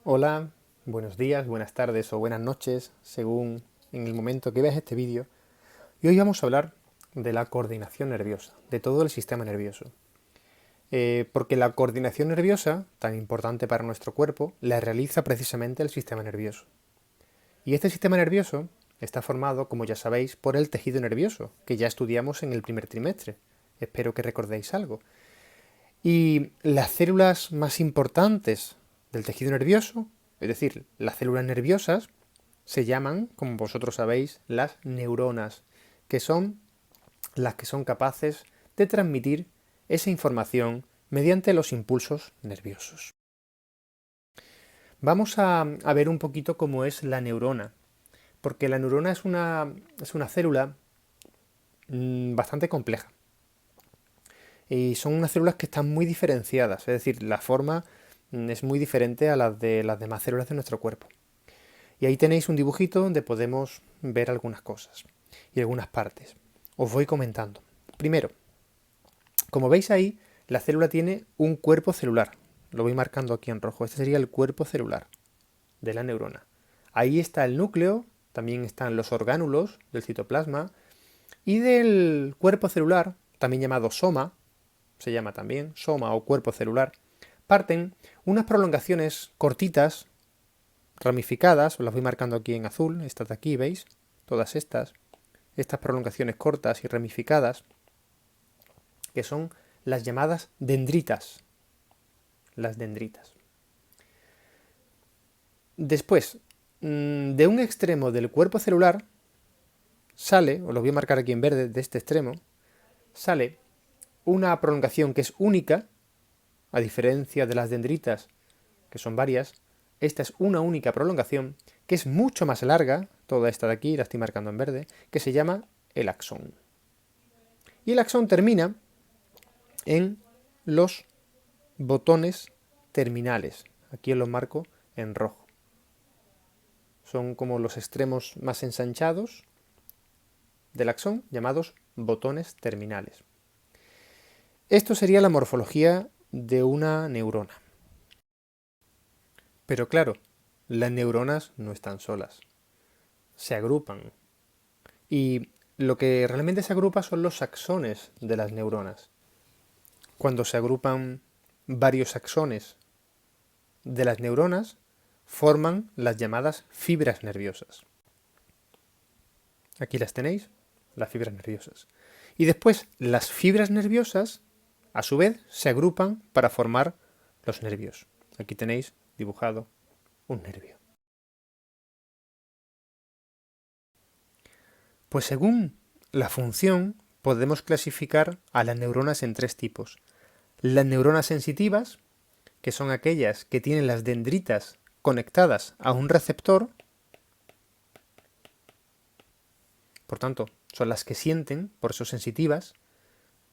Hola, buenos días, buenas tardes o buenas noches, según en el momento que veas este vídeo. Y hoy vamos a hablar de la coordinación nerviosa, de todo el sistema nervioso. Porque la coordinación nerviosa, tan importante para nuestro cuerpo, la realiza precisamente el sistema nervioso. Y este sistema nervioso está formado, como ya sabéis, por el tejido nervioso, que ya estudiamos en el primer trimestre. Espero que recordéis algo. Y las células más importantes del tejido nervioso, es decir, las células nerviosas, se llaman, como vosotros sabéis, las neuronas, que son las que son capaces de transmitir esa información mediante los impulsos nerviosos. Vamos a ver un poquito cómo es la neurona, porque la neurona es una célula bastante compleja. Y son unas células que están muy diferenciadas, es decir, la forma es muy diferente a las de las demás células de nuestro cuerpo. Y ahí tenéis un dibujito donde podemos ver algunas cosas y algunas partes. Os voy comentando. Primero, como veis ahí, la célula tiene un cuerpo celular. Lo voy marcando aquí en rojo. Este sería el cuerpo celular de la neurona. Ahí está el núcleo, también están los orgánulos del citoplasma y del cuerpo celular, también llamado soma, se llama también soma o cuerpo celular, parten unas prolongaciones cortitas, ramificadas, os las voy marcando aquí en azul, estas de aquí, ¿veis? Todas estas prolongaciones cortas y ramificadas, que son las llamadas dendritas. Las dendritas. Después, de un extremo del cuerpo celular, sale, os lo voy a marcar aquí en verde, de este extremo, sale una prolongación que es única, a diferencia de las dendritas, que son varias. Esta es una única prolongación, que es mucho más larga, toda esta de aquí, la estoy marcando en verde, que se llama el axón. Y el axón termina en los botones terminales. Aquí os los marco en rojo. Son como los extremos más ensanchados del axón, llamados botones terminales. Esto sería la morfología de una neurona. Pero claro, las neuronas no están solas, se agrupan. Y lo que realmente se agrupa son los axones de las neuronas. Cuando se agrupan varios axones de las neuronas, forman las llamadas fibras nerviosas. Aquí las tenéis, las fibras nerviosas. Y después las fibras nerviosas, a su vez, se agrupan para formar los nervios. Aquí tenéis dibujado un nervio. Pues según la función, podemos clasificar a las neuronas en tres tipos. Las neuronas sensitivas, que son aquellas que tienen las dendritas conectadas a un receptor, por tanto, son las que sienten, por eso sensitivas.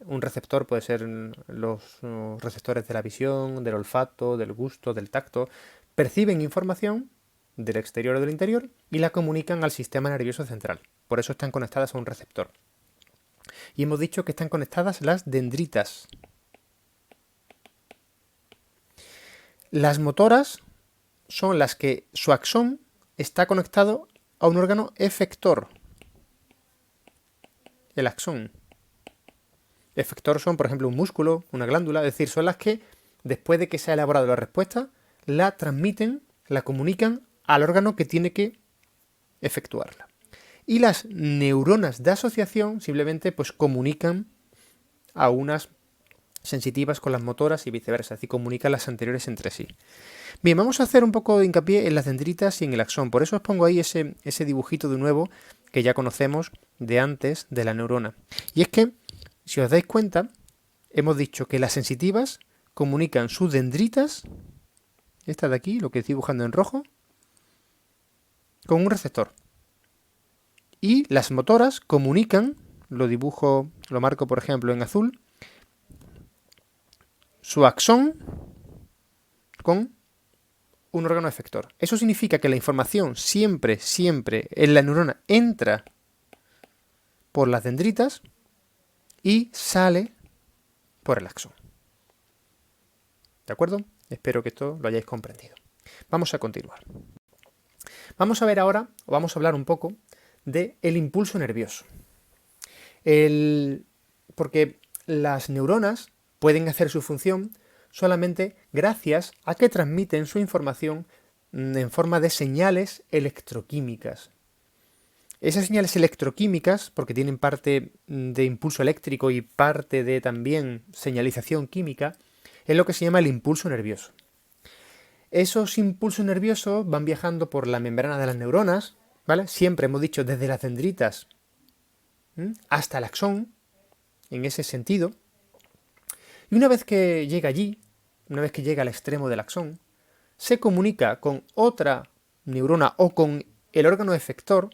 Un receptor puede ser los receptores de la visión, del olfato, del gusto, del tacto. Perciben información del exterior o del interior y la comunican al sistema nervioso central. Por eso están conectadas a un receptor. Y hemos dicho que están conectadas las dendritas. Las motoras son las que su axón está conectado a un órgano efector, el axón. Efector son, por ejemplo, un músculo, una glándula, es decir, son las que, después de que se ha elaborado la respuesta, la transmiten, la comunican al órgano que tiene que efectuarla. Y las neuronas de asociación simplemente pues comunican a unas sensitivas con las motoras y viceversa, es decir, comunican las anteriores entre sí. Bien, vamos a hacer un poco de hincapié en las dendritas y en el axón, por eso os pongo ahí ese dibujito de nuevo que ya conocemos de antes de la neurona. Y es que, si os dais cuenta, hemos dicho que las sensitivas comunican sus dendritas, esta de aquí, lo que estoy dibujando en rojo, con un receptor. Y las motoras comunican, lo dibujo, lo marco por ejemplo en azul, su axón con un órgano efector. Eso significa que la información siempre en la neurona entra por las dendritas y sale por el axón. ¿De acuerdo? Espero que esto lo hayáis comprendido. Vamos a continuar. Vamos a ver ahora, o vamos a hablar un poco, del impulso nervioso. Porque las neuronas pueden hacer su función solamente gracias a que transmiten su información en forma de señales electroquímicas. Esas señales electroquímicas, porque tienen parte de impulso eléctrico y parte de también señalización química, es lo que se llama el impulso nervioso. Esos impulsos nerviosos van viajando por la membrana de las neuronas, ¿vale? Siempre hemos dicho desde las dendritas hasta el axón, en ese sentido. Y una vez que llega allí, una vez que llega al extremo del axón, se comunica con otra neurona o con el órgano efector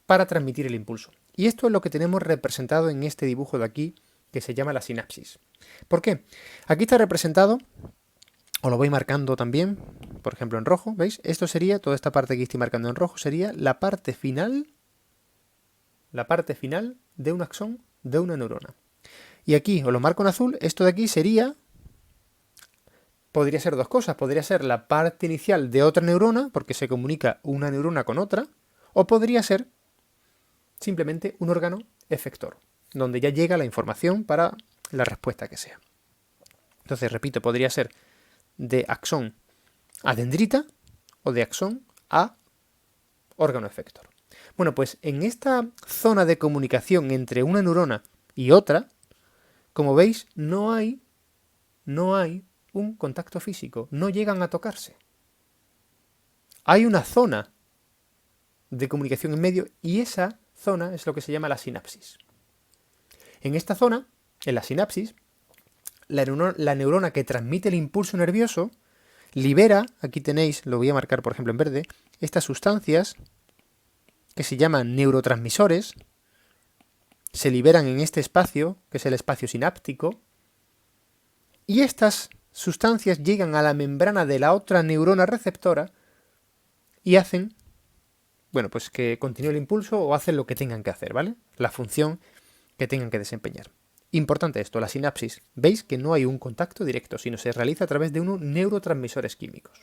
para transmitir el impulso. Y esto es lo que tenemos representado en este dibujo de aquí, que se llama la sinapsis. ¿Por qué? Aquí está representado, os lo voy marcando también, por ejemplo en rojo, ¿veis? Esto sería, toda esta parte que estoy marcando en rojo, sería la parte final de un axón de una neurona. Y aquí os lo marco en azul, esto de aquí podría ser dos cosas, podría ser la parte inicial de otra neurona, porque se comunica una neurona con otra, o podría ser simplemente un órgano efector, donde ya llega la información para la respuesta que sea. Entonces, repito, podría ser de axón a dendrita o de axón a órgano efector. Bueno, pues en esta zona de comunicación entre una neurona y otra, como veis, no hay un contacto físico, no llegan a tocarse. Hay una zona de comunicación en medio y esa zona es lo que se llama la sinapsis. En esta zona, en la sinapsis, la neurona que transmite el impulso nervioso libera, aquí tenéis, lo voy a marcar por ejemplo en verde, estas sustancias que se llaman neurotransmisores, se liberan en este espacio, que es el espacio sináptico, y estas sustancias llegan a la membrana de la otra neurona receptora y hacen, bueno, pues que continúe el impulso o hacen lo que tengan que hacer, ¿vale? La función que tengan que desempeñar. Importante esto, la sinapsis. Veis que no hay un contacto directo, sino se realiza a través de unos neurotransmisores químicos.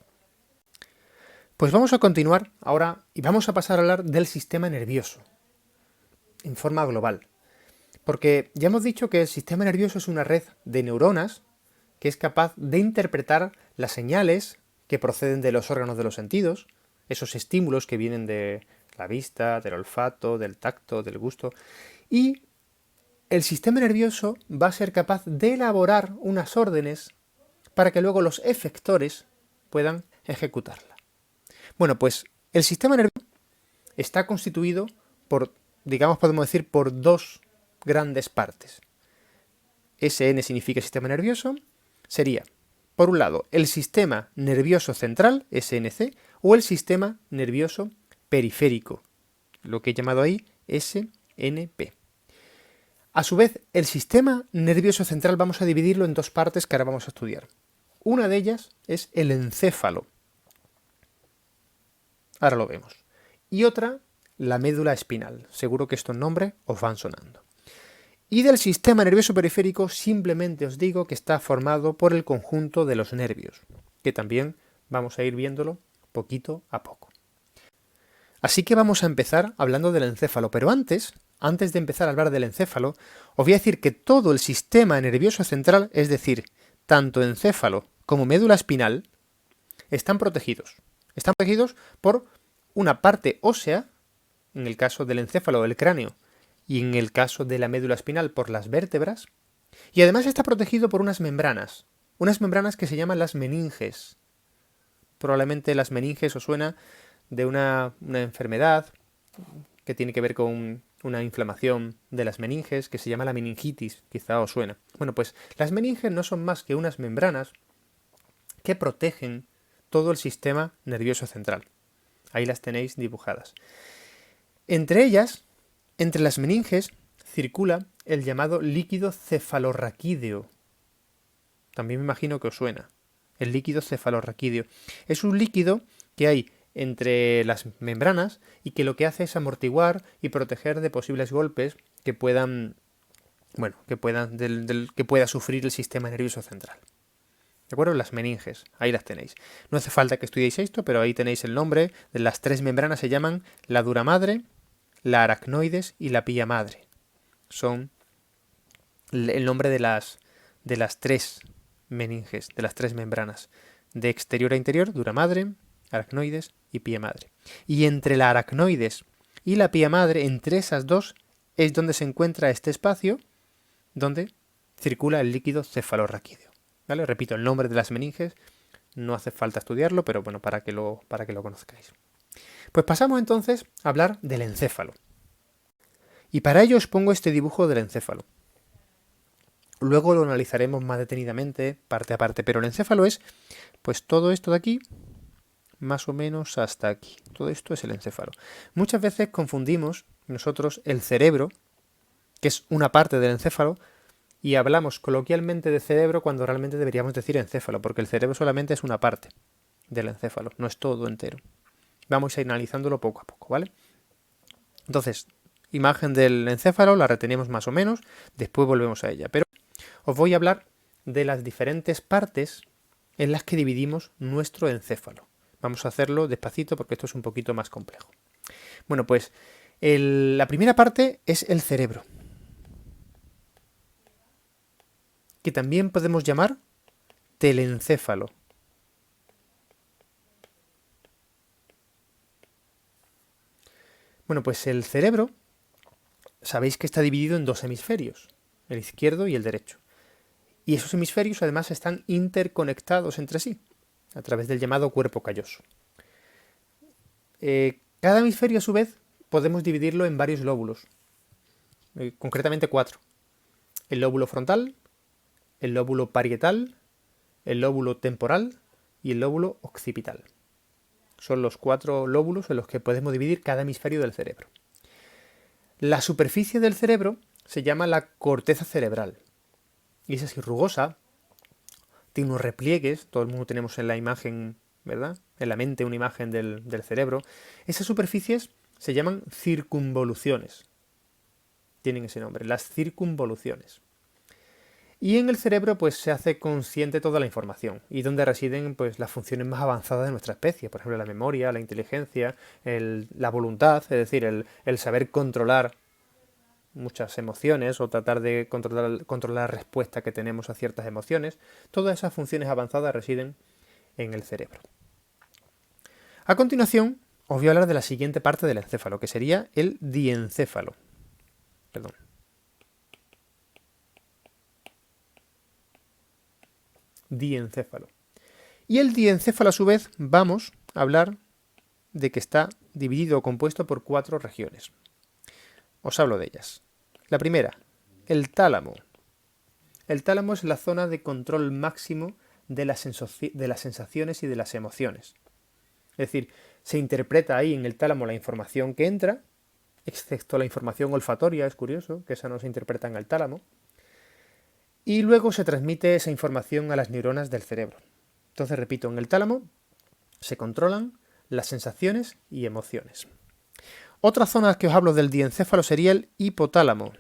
Pues vamos a continuar ahora y vamos a pasar a hablar del sistema nervioso, en forma global. Porque ya hemos dicho que el sistema nervioso es una red de neuronas que es capaz de interpretar las señales que proceden de los órganos de los sentidos, esos estímulos que vienen de la vista, del olfato, del tacto, del gusto, y el sistema nervioso va a ser capaz de elaborar unas órdenes para que luego los efectores puedan ejecutarla. Bueno, pues el sistema nervioso está constituido por, digamos, podemos decir, por dos grandes partes. SN significa sistema nervioso, sería, por un lado, el sistema nervioso central, SNC, o el sistema nervioso periférico, lo que he llamado ahí SNP. A su vez, el sistema nervioso central vamos a dividirlo en dos partes que ahora vamos a estudiar. Una de ellas es el encéfalo. Ahora lo vemos. Y otra, la médula espinal. Seguro que estos nombres os van sonando. Y del sistema nervioso periférico simplemente os digo que está formado por el conjunto de los nervios, que también vamos a ir viéndolo poquito a poco. Así que vamos a empezar hablando del encéfalo, pero antes de empezar a hablar del encéfalo, os voy a decir que todo el sistema nervioso central, es decir, tanto encéfalo como médula espinal, están protegidos. Están protegidos por una parte ósea, en el caso del encéfalo, el cráneo, y en el caso de la médula espinal por las vértebras, y además está protegido por unas membranas que se llaman las meninges. Probablemente las meninges os suena de una enfermedad que tiene que ver con una inflamación de las meninges que se llama la meningitis, quizá os suena. Bueno, pues las meninges no son más que unas membranas que protegen todo el sistema nervioso central. Ahí las tenéis dibujadas. Entre ellas, entre las meninges, circula el llamado líquido cefalorraquídeo. También me imagino que os suena. El líquido cefalorraquídeo. Es un líquido que hay entre las membranas y que lo que hace es amortiguar y proteger de posibles golpes que puedan, que pueda sufrir el sistema nervioso central. ¿De acuerdo? Las meninges, ahí las tenéis. No hace falta que estudiéis esto, pero ahí tenéis el nombre de las tres membranas, se llaman la dura madre, la aracnoides y la pía madre. Son el nombre de las tres meninges, de las tres membranas. De exterior a interior, dura madre, aracnoides y pía madre. Y entre la aracnoides y la pía madre, entre esas dos, es donde se encuentra este espacio donde circula el líquido cefalorraquídeo. ¿Vale? Repito, el nombre de las meninges no hace falta estudiarlo, pero bueno, para que lo conozcáis. Pues pasamos entonces a hablar del encéfalo. Y para ello os pongo este dibujo del encéfalo. Luego lo analizaremos más detenidamente, parte a parte, pero el encéfalo es pues todo esto de aquí, más o menos hasta aquí. Todo esto es el encéfalo. Muchas veces confundimos nosotros el cerebro, que es una parte del encéfalo, y hablamos coloquialmente de cerebro cuando realmente deberíamos decir encéfalo, porque el cerebro solamente es una parte del encéfalo, no es todo entero. Vamos a ir analizándolo poco a poco, ¿vale? Entonces, imagen del encéfalo, la retenemos más o menos, después volvemos a ella. Pero os voy a hablar de las diferentes partes en las que dividimos nuestro encéfalo. Vamos a hacerlo despacito porque esto es un poquito más complejo. Bueno, pues la primera parte es el cerebro, que también podemos llamar telencéfalo. Bueno, pues el cerebro, sabéis que está dividido en dos hemisferios, el izquierdo y el derecho. Y esos hemisferios además están interconectados entre sí, a través del llamado cuerpo calloso. Cada hemisferio a su vez podemos dividirlo en varios lóbulos, concretamente 4. El lóbulo frontal, el lóbulo parietal, el lóbulo temporal y el lóbulo occipital. Son los 4 lóbulos en los que podemos dividir cada hemisferio del cerebro. La superficie del cerebro se llama la corteza cerebral y es así rugosa, tiene unos repliegues, todo el mundo tenemos en la imagen, ¿verdad? En la mente una imagen del cerebro. Esas superficies se llaman circunvoluciones. Tienen ese nombre, las circunvoluciones. Y en el cerebro pues se hace consciente toda la información y donde residen pues las funciones más avanzadas de nuestra especie, por ejemplo la memoria, la inteligencia, la voluntad, es decir, el saber controlar muchas emociones o tratar de controlar la respuesta que tenemos a ciertas emociones. Todas esas funciones avanzadas residen en el cerebro. A continuación os voy a hablar de la siguiente parte del encéfalo, que sería el diencéfalo. Perdón. Diencéfalo. Y el diencéfalo a su vez vamos a hablar de que está dividido o compuesto por 4 regiones. Os hablo de ellas. La primera, el tálamo. El tálamo es la zona de control máximo de las sensaciones y de las emociones. Es decir, se interpreta ahí en el tálamo la información que entra, excepto la información olfatoria, es curioso, que esa no se interpreta en el tálamo, y luego se transmite esa información a las neuronas del cerebro. Entonces, repito, en el tálamo se controlan las sensaciones y emociones. Otra zona que os hablo del diencéfalo sería el hipotálamo.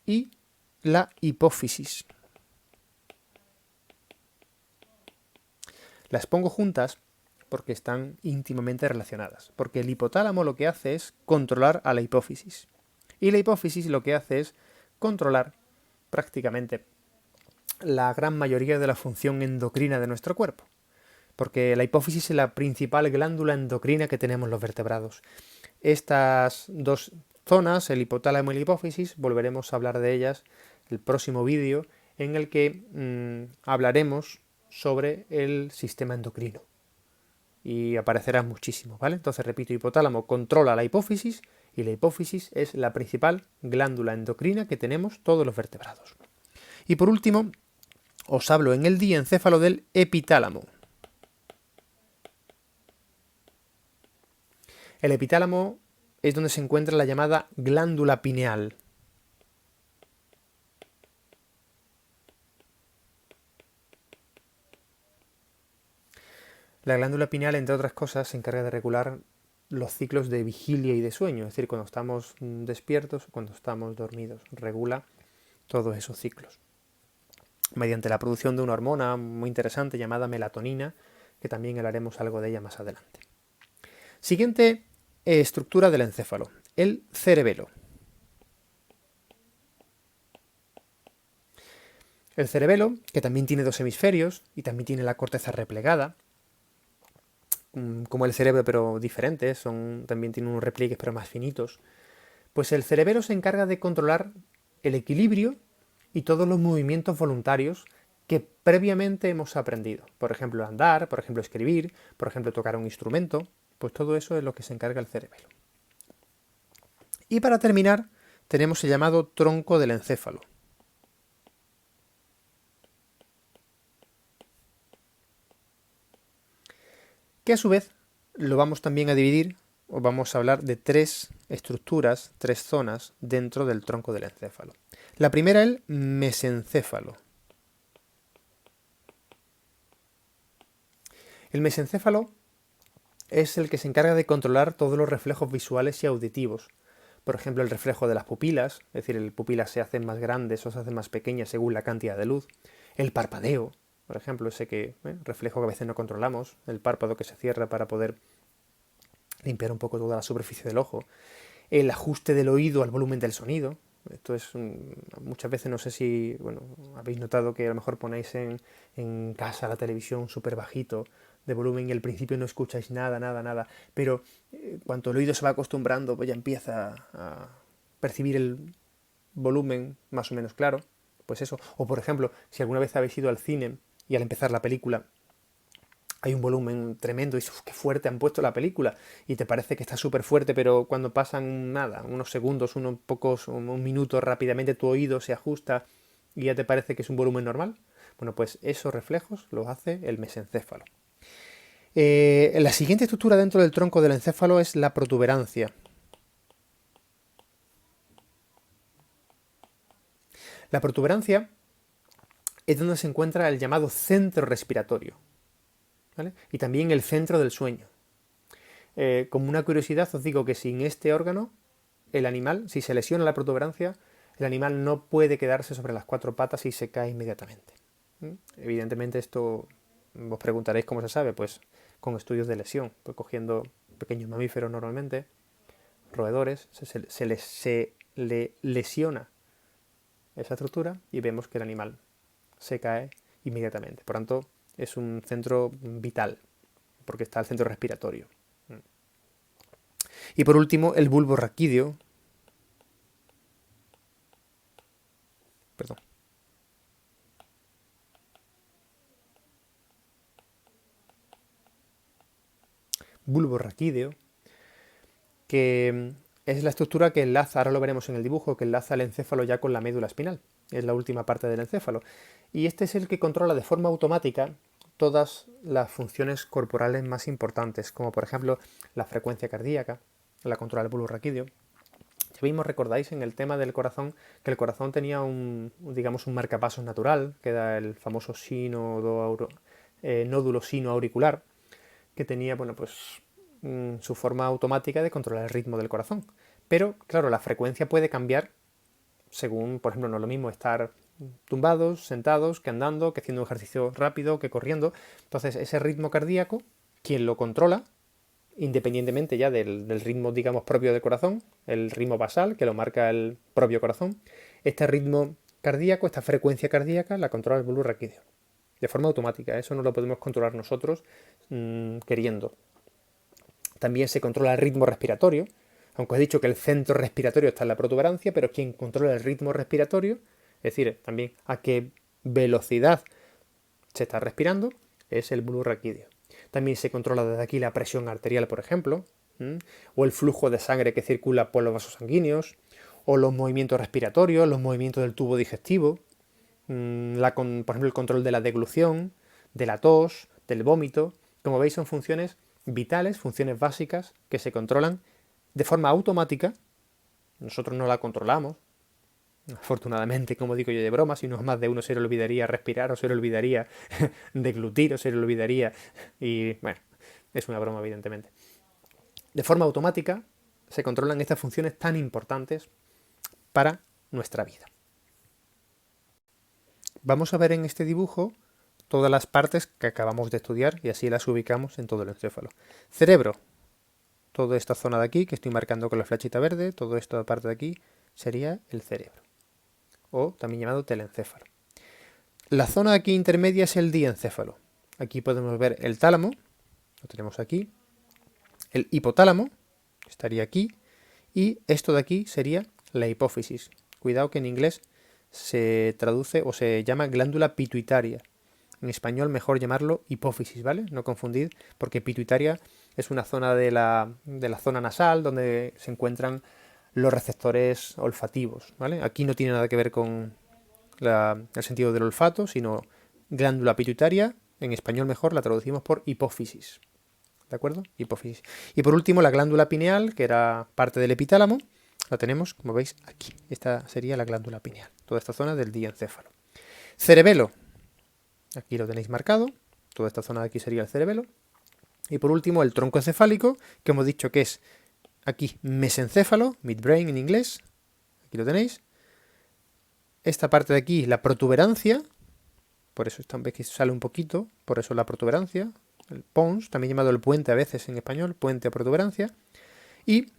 Y la hipófisis. Las pongo juntas porque están íntimamente relacionadas. Porque el hipotálamo lo que hace es controlar a la hipófisis. Y la hipófisis lo que hace es controlar prácticamente la gran mayoría de la función endocrina de nuestro cuerpo. Porque la hipófisis es la principal glándula endocrina que tenemos los vertebrados. Estas dos zonas, el hipotálamo y la hipófisis, volveremos a hablar de ellas en el próximo vídeo en el que hablaremos sobre el sistema endocrino. Y aparecerá muchísimo, ¿vale? Entonces, repito, hipotálamo controla la hipófisis y la hipófisis es la principal glándula endocrina que tenemos todos los vertebrados. Y por último, os hablo en el diencéfalo del epitálamo. El epitálamo es donde se encuentra la llamada glándula pineal. La glándula pineal, entre otras cosas, se encarga de regular los ciclos de vigilia y de sueño, es decir, cuando estamos despiertos o cuando estamos dormidos. Regula todos esos ciclos mediante la producción de una hormona muy interesante llamada melatonina, que también hablaremos algo de ella más adelante. Siguiente estructura del encéfalo, el cerebelo. El cerebelo, que también tiene dos hemisferios y también tiene la corteza replegada, como el cerebro pero diferentes, también tiene unos repliegues pero más finitos, pues el cerebelo se encarga de controlar el equilibrio y todos los movimientos voluntarios que previamente hemos aprendido. Por ejemplo, andar, por ejemplo, escribir, por ejemplo, tocar un instrumento, pues todo eso es lo que se encarga el cerebelo. Y para terminar, tenemos el llamado tronco del encéfalo. Que a su vez lo vamos también a dividir, o vamos a hablar de tres estructuras, tres zonas dentro del tronco del encéfalo. La primera, el mesencéfalo. El mesencéfalo es el que se encarga de controlar todos los reflejos visuales y auditivos. Por ejemplo, el reflejo de las pupilas, es decir, las pupilas se hacen más grandes o se hacen más pequeñas según la cantidad de luz. El parpadeo, por ejemplo, ese reflejo que a veces no controlamos, el párpado que se cierra para poder limpiar un poco toda la superficie del ojo. El ajuste del oído al volumen del sonido. Esto es muchas veces, no sé si habéis notado que a lo mejor ponéis en casa la televisión súper bajito de volumen y al principio no escucháis nada, pero cuando el oído se va acostumbrando, pues ya empieza a percibir el volumen más o menos claro, pues eso. O por ejemplo, si alguna vez habéis ido al cine y al empezar la película hay un volumen tremendo y qué fuerte han puesto la película y te parece que está súper fuerte, pero cuando pasan unos segundos, un minuto rápidamente tu oído se ajusta y ya te parece que es un volumen normal. Bueno, pues esos reflejos los hace el mesencéfalo. La siguiente estructura dentro del tronco del encéfalo es la protuberancia. La protuberancia es donde se encuentra el llamado centro respiratorio, ¿vale? Y también el centro del sueño. Como una curiosidad os digo que sin este órgano, el animal, si se lesiona la protuberancia, el animal no puede quedarse sobre las cuatro patas y se cae inmediatamente. Evidentemente esto os preguntaréis cómo se sabe, pues con estudios de lesión, pues cogiendo pequeños mamíferos normalmente, roedores, se le lesiona esa estructura y vemos que el animal se cae inmediatamente. Por tanto, es un centro vital, porque está el centro respiratorio. Y por último, el bulbo raquídeo. Perdón. Bulbo raquídeo, que es la estructura que enlaza, ahora lo veremos en el dibujo, que enlaza el encéfalo ya con la médula espinal. Es la última parte del encéfalo. Y este es el que controla de forma automática todas las funciones corporales más importantes, como por ejemplo la frecuencia cardíaca, la controla el bulbo raquídeo. Ya mismo recordáis en el tema del corazón que el corazón tenía un marcapasos natural, que era el famoso nódulo sino auricular, que tenía su forma automática de controlar el ritmo del corazón. Pero claro, la frecuencia puede cambiar según, por ejemplo, no es lo mismo estar tumbados, sentados, que andando, que haciendo un ejercicio rápido, que corriendo. Entonces, ese ritmo cardíaco, quien lo controla, independientemente ya del ritmo, digamos, propio del corazón, el ritmo basal, que lo marca el propio corazón, este ritmo cardíaco, esta frecuencia cardíaca, la controla el bulbo raquídeo. De forma automática, eso no lo podemos controlar nosotros queriendo. También se controla el ritmo respiratorio, aunque he dicho que el centro respiratorio está en la protuberancia, pero quien controla el ritmo respiratorio, es decir, también a qué velocidad se está respirando, es el bulbo raquídeo. También se controla desde aquí la presión arterial, por ejemplo, o el flujo de sangre que circula por los vasos sanguíneos, o los movimientos respiratorios, los movimientos del tubo digestivo, por ejemplo, el control de la deglución, de la tos, del vómito. Como veis, son funciones vitales, funciones básicas que se controlan de forma automática. Nosotros no la controlamos, afortunadamente, como digo yo de broma, si no más de uno se le olvidaría respirar o se le olvidaría deglutir o se le olvidaría, y bueno, es una broma evidentemente. de forma automática se controlan estas funciones tan importantes para nuestra vida. Vamos a ver en este dibujo todas las partes que acabamos de estudiar y así las ubicamos en todo el encéfalo. Cerebro, toda esta zona de aquí que estoy marcando con la flechita verde, toda esta parte de aquí sería el cerebro, o también llamado telencéfalo. La zona de aquí intermedia es el diencéfalo. Aquí podemos ver el tálamo, lo tenemos aquí, el hipotálamo, estaría aquí, y esto de aquí sería la hipófisis. Cuidado que en inglés se traduce o se llama glándula pituitaria. En español mejor llamarlo hipófisis, ¿vale? No confundir, porque pituitaria es una zona de la zona nasal donde se encuentran los receptores olfativos, ¿vale? Aquí no tiene nada que ver con el sentido del olfato, sino glándula pituitaria, en español mejor la traducimos por hipófisis, ¿de acuerdo? Hipófisis. Y por último la glándula pineal, que era parte del epitálamo, la tenemos, como veis, aquí. Esta sería la glándula pineal, toda esta zona del diencéfalo. Cerebelo, aquí lo tenéis marcado, toda esta zona de aquí sería el cerebelo. Y por último el tronco encefálico, que hemos dicho que es aquí mesencéfalo, midbrain en inglés, aquí lo tenéis. Esta parte de aquí, la protuberancia, por eso veis que sale un poquito, por eso la protuberancia, el pons, también llamado el puente a veces en español, puente o protuberancia, y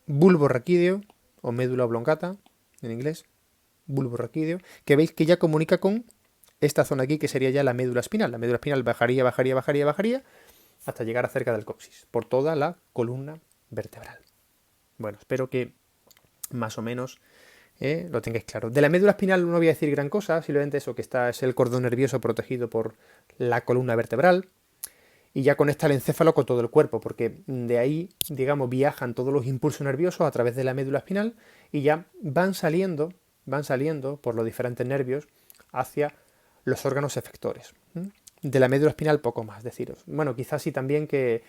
bulbo raquídeo, o médula oblongata en inglés, bulbo raquídeo, que veis que ya comunica con esta zona aquí, que sería ya la médula espinal. La médula espinal bajaría, hasta llegar a cerca del coxis, por toda la columna vertebral. Bueno, espero que más o menos lo tengáis claro. De la médula espinal no voy a decir gran cosa, simplemente eso, que es el cordón nervioso protegido por la columna vertebral, y ya conecta el encéfalo con todo el cuerpo, porque de ahí, digamos, viajan todos los impulsos nerviosos a través de la médula espinal y ya van saliendo por los diferentes nervios hacia los órganos efectores. De la médula espinal poco más deciros. Bueno, quizás sí también que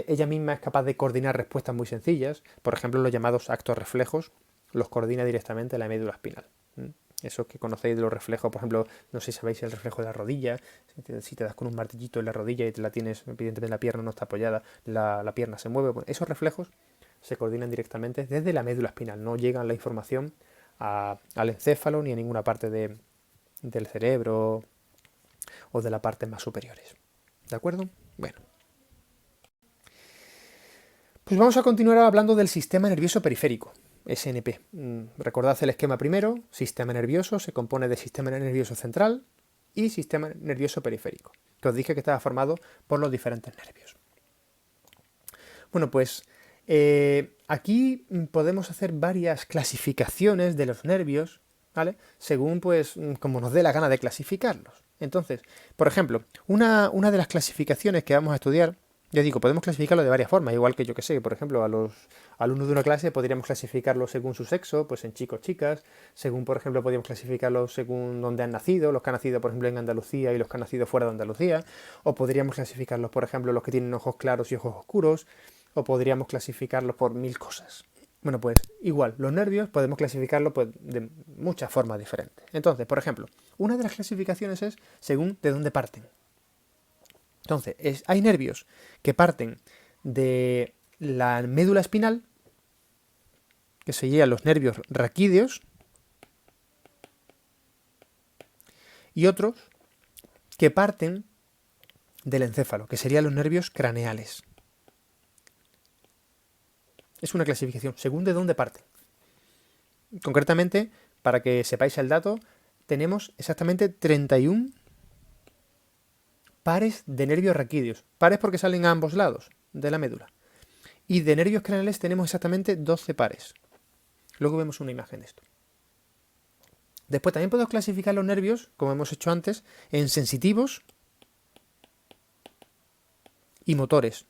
ella misma es capaz de coordinar respuestas muy sencillas, por ejemplo los llamados actos reflejos, los coordina directamente la médula espinal. Eso que conocéis de los reflejos, por ejemplo, no sé si sabéis el reflejo de la rodilla, si te das con un martillito en la rodilla y te la tienes, evidentemente la pierna no está apoyada, la pierna se mueve, bueno, esos reflejos se coordinan directamente desde la médula espinal, no llegan la información al encéfalo ni a ninguna parte del cerebro o de la parte más superiores. ¿De acuerdo? Bueno. Pues vamos a continuar hablando del sistema nervioso periférico. SNP. Recordad el esquema primero, sistema nervioso se compone de sistema nervioso central y sistema nervioso periférico, que os dije que estaba formado por los diferentes nervios. Bueno, pues aquí podemos hacer varias clasificaciones de los nervios, ¿vale? Según, pues, como nos dé la gana de clasificarlos. Entonces, por ejemplo, una de las clasificaciones que vamos a estudiar, ya digo, podemos clasificarlo de varias formas, igual que yo que sé, por ejemplo, a los alumnos de una clase podríamos clasificarlos según su sexo, pues en chicos, chicas, según, por ejemplo, podríamos clasificarlos según dónde han nacido, los que han nacido, por ejemplo, en Andalucía y los que han nacido fuera de Andalucía, o podríamos clasificarlos, por ejemplo, los que tienen ojos claros y ojos oscuros, o podríamos clasificarlos por 1000 cosas. Bueno, pues igual, los nervios podemos clasificarlos pues, de muchas formas diferentes. Entonces, por ejemplo, una de las clasificaciones es según de dónde parten. Entonces, hay nervios que parten de la médula espinal, que serían los nervios raquídeos, y otros que parten del encéfalo, que serían los nervios craneales. Es una clasificación, según de dónde parten. Concretamente, para que sepáis el dato, tenemos exactamente 31 pares de nervios raquídeos. Pares porque salen a ambos lados de la médula. Y de nervios craneales tenemos exactamente 12 pares. Luego vemos una imagen de esto. Después también podemos clasificar los nervios, como hemos hecho antes, en sensitivos y motores.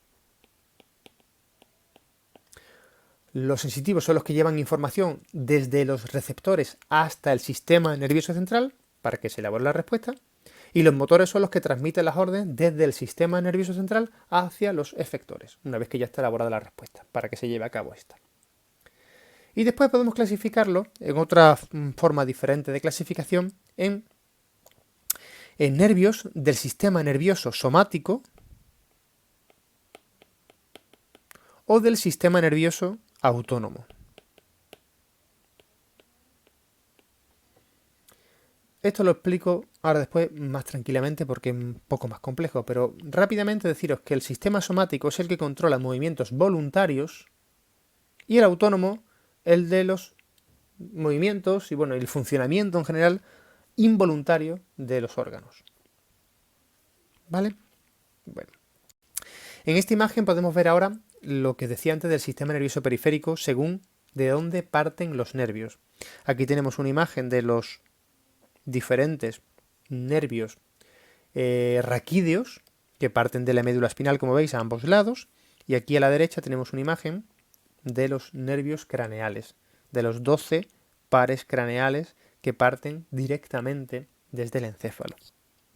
Los sensitivos son los que llevan información desde los receptores hasta el sistema nervioso central para que se elabore la respuesta. Y los motores son los que transmiten las órdenes desde el sistema nervioso central hacia los efectores, una vez que ya está elaborada la respuesta, para que se lleve a cabo esta. Y después podemos clasificarlo en otra forma diferente de clasificación en nervios del sistema nervioso somático o del sistema nervioso autónomo. Esto lo explico ahora después más tranquilamente porque es un poco más complejo, pero rápidamente deciros que el sistema somático es el que controla movimientos voluntarios y el autónomo el de los movimientos y bueno, el funcionamiento en general involuntario de los órganos. ¿Vale? Bueno. En esta imagen podemos ver ahora lo que decía antes del sistema nervioso periférico según de dónde parten los nervios. Aquí tenemos una imagen de los diferentes nervios raquídeos que parten de la médula espinal, como veis, a ambos lados, y aquí a la derecha tenemos una imagen de los nervios craneales, de los 12 pares craneales que parten directamente desde el encéfalo.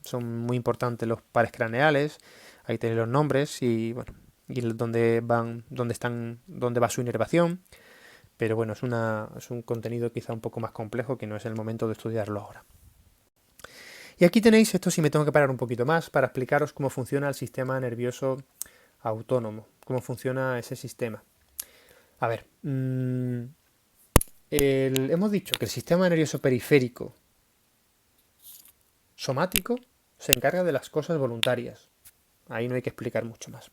Son muy importantes los pares craneales, ahí tenéis los nombres y bueno, y dónde va su inervación, pero bueno, es un contenido quizá un poco más complejo que no es el momento de estudiarlo ahora. Y aquí tenéis, esto sí me tengo que parar un poquito más para explicaros cómo funciona el sistema nervioso autónomo, cómo funciona ese sistema. A ver, hemos dicho que el sistema nervioso periférico somático se encarga de las cosas voluntarias. Ahí no hay que explicar mucho más.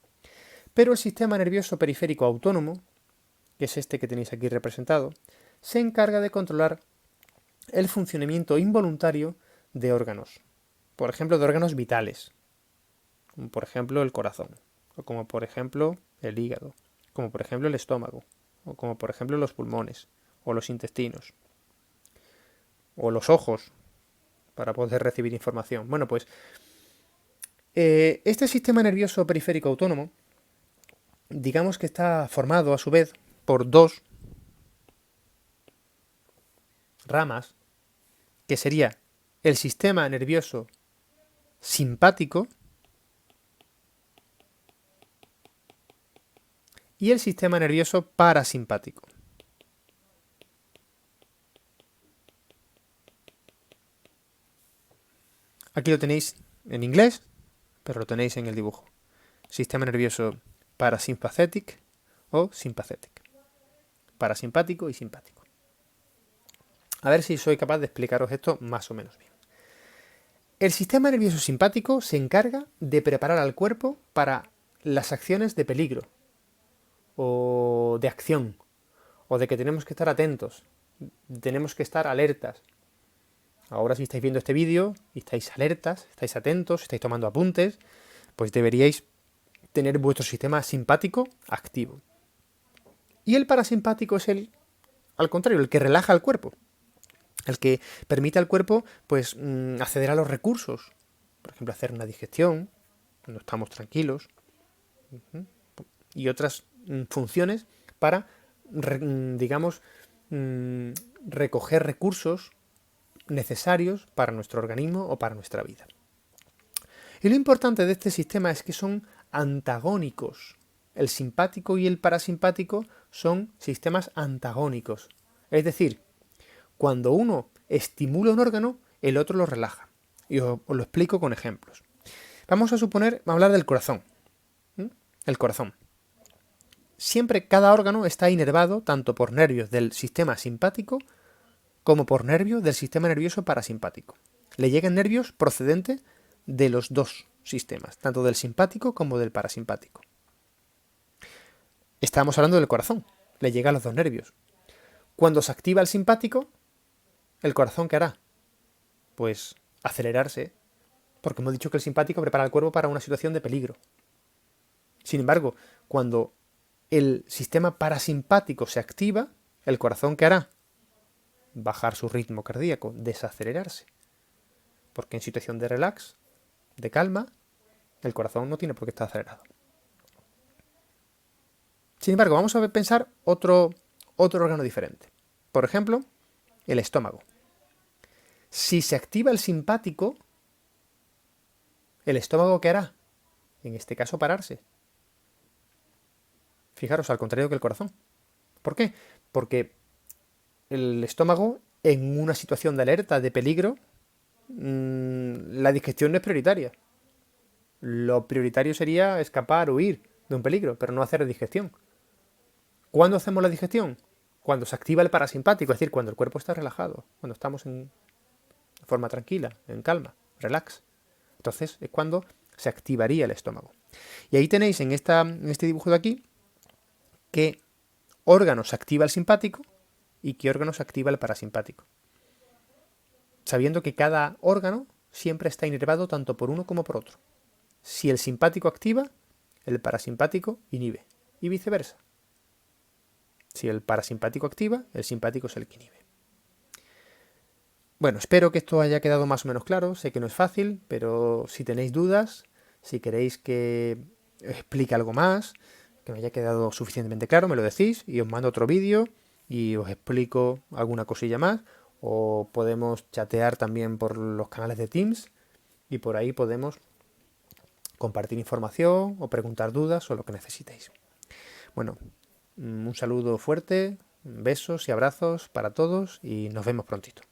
Pero el sistema nervioso periférico autónomo, que es este que tenéis aquí representado, se encarga de controlar el funcionamiento involuntario de órganos. Por ejemplo, de órganos vitales, como por ejemplo el corazón, o como por ejemplo el hígado, como por ejemplo el estómago, o como por ejemplo los pulmones, o los intestinos, o los ojos, para poder recibir información. Bueno, pues este sistema nervioso periférico autónomo, digamos que está formado a su vez por dos ramas, que sería el sistema nervioso simpático y el sistema nervioso parasimpático. Aquí lo tenéis en inglés, pero lo tenéis en el dibujo. Sistema nervioso parasympathetic o sympathetic. Parasimpático y simpático. A ver si soy capaz de explicaros esto más o menos bien. El sistema nervioso simpático se encarga de preparar al cuerpo para las acciones de peligro o de acción, o de que tenemos que estar atentos, tenemos que estar alertas. Ahora si estáis viendo este vídeo y estáis alertas, estáis atentos, estáis tomando apuntes, pues deberíais tener vuestro sistema simpático activo. Y el parasimpático es al contrario, el que relaja al cuerpo, el que permite al cuerpo pues acceder a los recursos, por ejemplo hacer una digestión cuando estamos tranquilos y otras funciones para digamos recoger recursos necesarios para nuestro organismo o para nuestra vida. Y lo importante de este sistema es que son antagónicos. El simpático y el parasimpático son sistemas antagónicos. Es decir, cuando uno estimula un órgano, el otro lo relaja. Y os lo explico con ejemplos. Vamos a hablar del corazón. El corazón. Siempre cada órgano está inervado tanto por nervios del sistema simpático como por nervios del sistema nervioso parasimpático. Le llegan nervios procedentes de los dos sistemas, tanto del simpático como del parasimpático. Estamos hablando del corazón, le llegan los dos nervios. Cuando se activa el simpático, ¿el corazón qué hará? Pues acelerarse, porque hemos dicho que el simpático prepara el cuerpo para una situación de peligro. Sin embargo, cuando el sistema parasimpático se activa, ¿el corazón qué hará? Bajar su ritmo cardíaco, desacelerarse. Porque en situación de relax, de calma, el corazón no tiene por qué estar acelerado. Sin embargo, vamos a pensar otro órgano diferente. Por ejemplo, el estómago. Si se activa el simpático, ¿el estómago qué hará? En este caso, pararse. Fijaros, al contrario que el corazón. ¿Por qué? Porque el estómago, en una situación de alerta, de peligro, la digestión no es prioritaria. Lo prioritario sería escapar, huir de un peligro, pero no hacer digestión. ¿Cuándo hacemos la digestión? Cuando se activa el parasimpático, es decir, cuando el cuerpo está relajado, cuando estamos en forma tranquila, en calma, relax. Entonces es cuando se activaría el estómago. Y ahí tenéis en este dibujo de aquí qué órgano se activa el simpático y qué órgano se activa el parasimpático. Sabiendo que cada órgano siempre está inervado tanto por uno como por otro. Si el simpático activa, el parasimpático inhibe. Y viceversa. Si el parasimpático activa, el simpático es el que inhibe. Bueno, espero que esto haya quedado más o menos claro. Sé que no es fácil, pero si tenéis dudas, si queréis que os explique algo más, que me haya quedado suficientemente claro, me lo decís y os mando otro vídeo y os explico alguna cosilla más. O podemos chatear también por los canales de Teams y por ahí podemos compartir información o preguntar dudas o lo que necesitéis. Bueno, un saludo fuerte, besos y abrazos para todos y nos vemos prontito.